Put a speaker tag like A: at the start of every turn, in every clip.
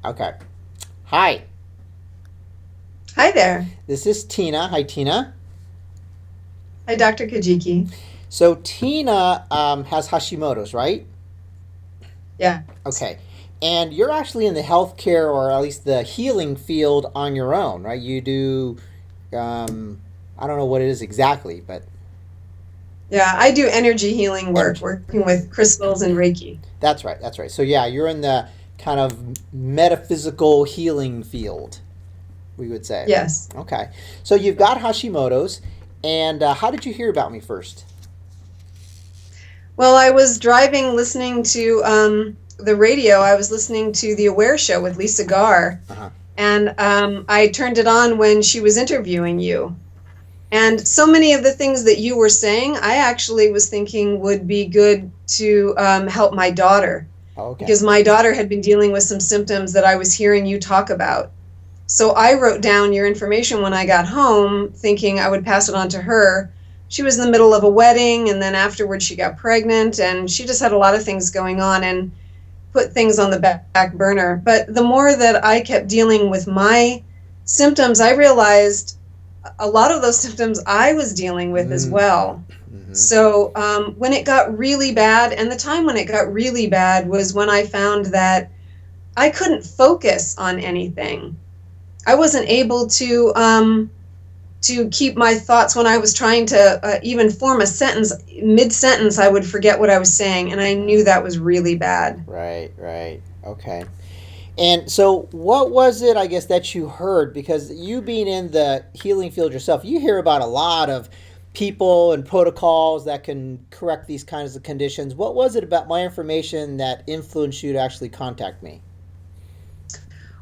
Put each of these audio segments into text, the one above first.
A: Okay. Hi,
B: Hi there.
A: this is Tina. Hi, Tina.
B: Hi, Dr. Kajiki.
A: So, Tina has Hashimoto's, right?
B: Yes.
A: Okay. And you're actually in the healthcare or at least the healing field on your own, right? You do, I don't know what it is exactly, but
B: Yeah, I do energy healing work,
A: energy.
B: working with crystals and Reiki.
A: That's right. That's right. So, yeah, you're in the kind of metaphysical healing field, we would say.
B: Yes.
A: Okay. So, you've got Hashimoto's. And how did you hear about me first?
B: Well, I was driving listening to the radio. I was listening to the Aware Show with Lisa Garr,
A: Uh huh.
B: and I turned it on when she was interviewing you. And so many of the things that you were saying, I actually was thinking would be good to help my daughter,
A: Okay.
B: because my daughter had been dealing with some symptoms that I was hearing you talk about. So I wrote down your information when I got home, thinking I would pass it on to her. She was in the middle of a wedding, and then afterwards she got pregnant, and she just had a lot of things going on and put things on the back burner. But the more that I kept dealing with my symptoms, I realized a lot of those symptoms I was dealing with as
A: Mm.
B: well.
A: Mm-hmm.
B: So when it got really bad, and the time when it got really bad was when I found that I couldn't focus on anything. I wasn't able to keep my thoughts when I was trying to even form a sentence. Mid sentence, I would forget what I was saying, and I knew that was really bad.
A: Right, right. Okay. And so, what was it, I guess, that you heard? Because you being in the healing field yourself, you hear about a lot of people and protocols that can correct these kinds of conditions. What was it about my information that influenced you to actually contact me?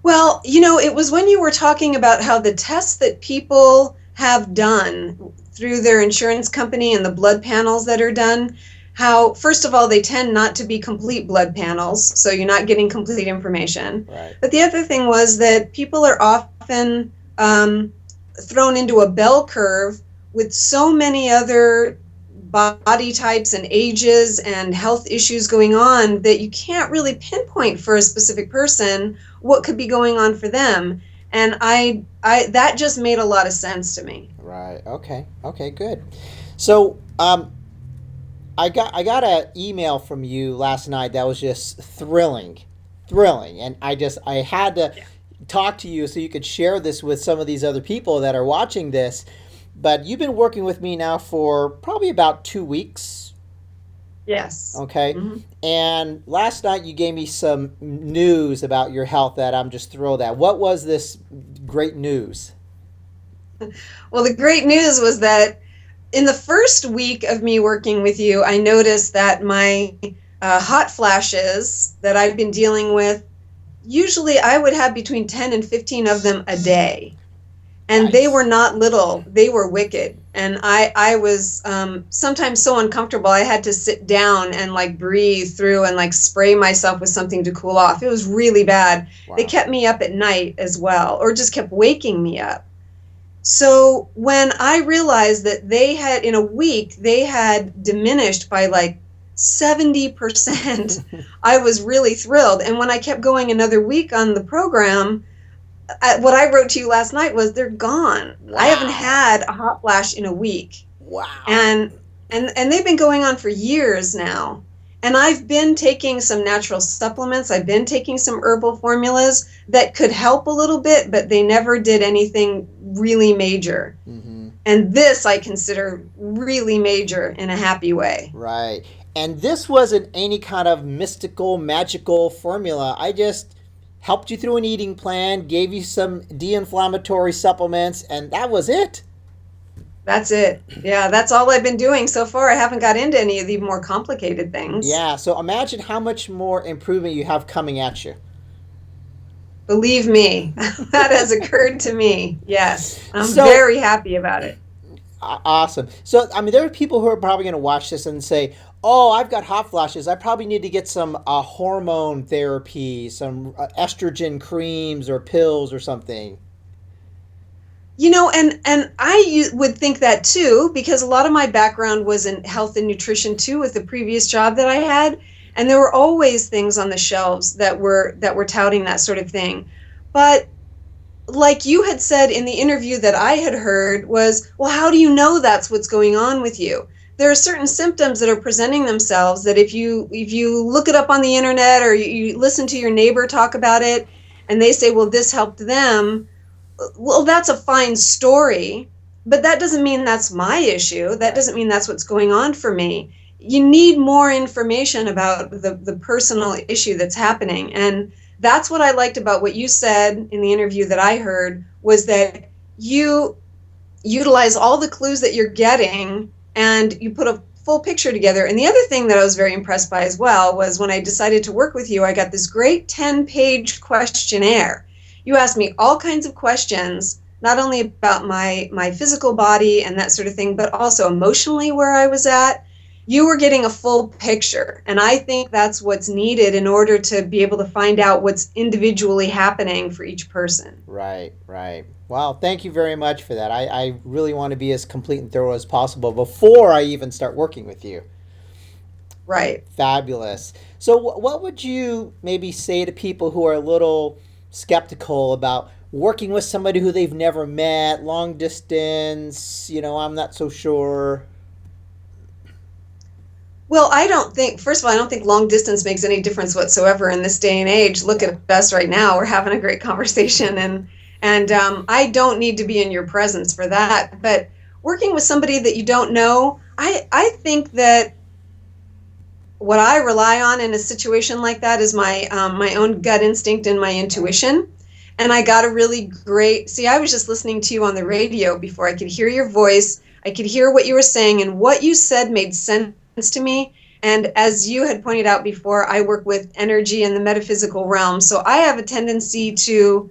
B: Well, it was when you were talking about how the tests that people have done through their insurance company and the blood panels that are done, how, first of all, they tend not to be complete blood panels, so you're not getting complete information.
A: Right.
B: But the other thing was that people are often thrown into a bell curve with so many other body types and ages and health issues going on that you can't really pinpoint for a specific person what could be going on for them. And I that just made a lot of sense to me.
A: Right. Okay. Okay. Good. So, I got an email from you last night that was just thrilling, thrilling, and I had to talk to you so you could share this with some of these other people that are watching this. But you've been working with me now for probably about 2 weeks,
B: Yes.
A: okay?
B: Hmm.
A: And last night you gave me some news about your health that I'm just thrilled at. What was this great news?
B: Well, the great news was that in the first week of me working with you, I noticed that my hot flashes that I've been dealing with, usually I would have between 10 and 15 of them a day. And they were
A: Nice.
B: not little, they were wicked. And I was sometimes so uncomfortable, I had to sit down and like breathe through and like spray myself with something to cool off. It was really bad. They
A: Wow.
B: kept me up at night as well, or just kept waking me up. So when I realized that they had, in a week, they had diminished by like 70%, I was really thrilled. And when I kept going another week on the program, what I wrote to you last night was they're gone. I haven't
A: Wow.
B: had a hot flash in a week.
A: Wow.
B: And and they've been going on for years now. And I've been taking some natural supplements. I've been taking some herbal formulas that could help a little bit, but they never did anything really major.
A: Mm-hmm.
B: And this I consider really major in a happy way.
A: Right. And this wasn't any kind of mystical, magical formula. I just helped you through an eating plan, gave you some de inflammatory supplements, and that was it.
B: That's it. Yeah, that's all I've been doing so far. I haven't got into any of the more complicated things.
A: Yeah, so imagine how much more improvement you have coming at you.
B: Believe me, that has occurred to me. Yes, I'm
A: So
B: very happy about it.
A: awesome. So, I mean, there are people who are probably going to watch this and say, oh, I've got hot flashes. I probably need to get some hormone therapy, some estrogen creams or pills or something.
B: And would think that too, because a lot of my background was in health and nutrition too with the previous job that I had. And there were always things on the shelves that were touting that sort of thing. But like you had said in the interview that I had heard was, well, how do you know that's what's going on with you? There are certain symptoms that are presenting themselves that if you look it up on the internet, or you listen to your neighbor talk about it and they say, well, this helped them, well, that's a fine story, but that doesn't mean that's my issue. That
A: Right.
B: doesn't mean that's what's going on for me. You need more information about the personal issue that's happening. And that's what I liked about what you said in the interview that I heard, was that you utilize all the clues that you're getting and you put a full picture together. And the other thing that I was very impressed by as well was when I decided to work with you, I got this great 10-page questionnaire. You asked me all kinds of questions, not only about my physical body and that sort of thing, but also emotionally where I was at. You were getting a full picture. And I think that's what's needed in order to be able to find out what's individually happening for each person.
A: Right, right. Well, thank you very much for that. I really want to be as complete and thorough as possible before I even start working with you.
B: Right.
A: Fabulous. So, what would you maybe say to people who are a little skeptical about working with somebody who they've never met, long distance? I'm not so sure.
B: Well, I don't think, first of all, I don't think long distance makes any difference whatsoever in this day and age. Look
A: Yeah.
B: at us right now. We're having a great conversation, and I don't need to be in your presence for that. But working with somebody that you don't know, I think that what I rely on in a situation like that is my own gut instinct and my
A: Right.
B: intuition. And I got a really great, see, I was just listening to you on the radio before. I could hear your voice. I could hear what you were saying, and what you said made sense to me. And as you had pointed out before, I work with energy in the metaphysical realm. So I have a tendency to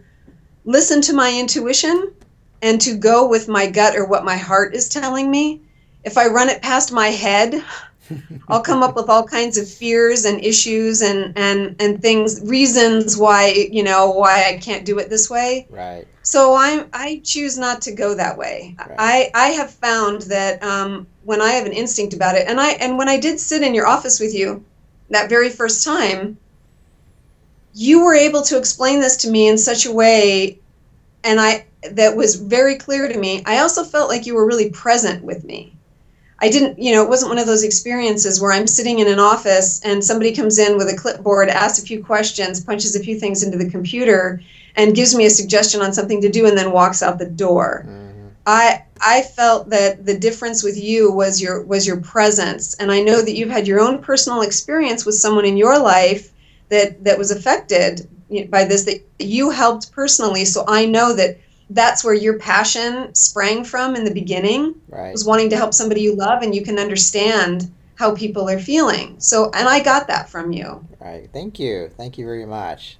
B: listen to my intuition and to go with my gut or what my heart is telling me. If I run it past my head, I'll come up with all kinds of fears and issues and things, reasons why I can't do it this way.
A: Right,
B: So I choose not to go that way.
A: right.
B: I have found that when I have an instinct about it, and when I did sit in your office with you that very first time, you were able to explain this to me in such a way, and I that was very clear to me. I also felt like you were really present with me. I didn't, it wasn't one of those experiences where I'm sitting in an office and somebody comes in with a clipboard, asks a few questions, punches a few things into the computer, and gives me a suggestion on something to do and then walks out the door.
A: Hmm.
B: I felt that the difference with you was your presence, and I know that you've had your own personal experience with someone in your life that was affected by this, that you helped personally. So I know that that's where your passion sprang from in the beginning,
A: Right.
B: was wanting to help somebody you love, and you can understand how people are feeling. So, and I got that from you.
A: Right. Thank you. Thank you very much.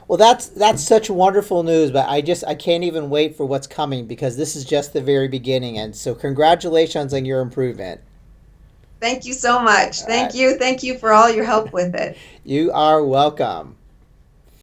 A: Well, that's such wonderful news, but I can't even wait for what's coming because this is just the very beginning. And so congratulations on your improvement.
B: Thank you so much.
A: All right.
B: Thank you for all your help with it.
A: You are welcome.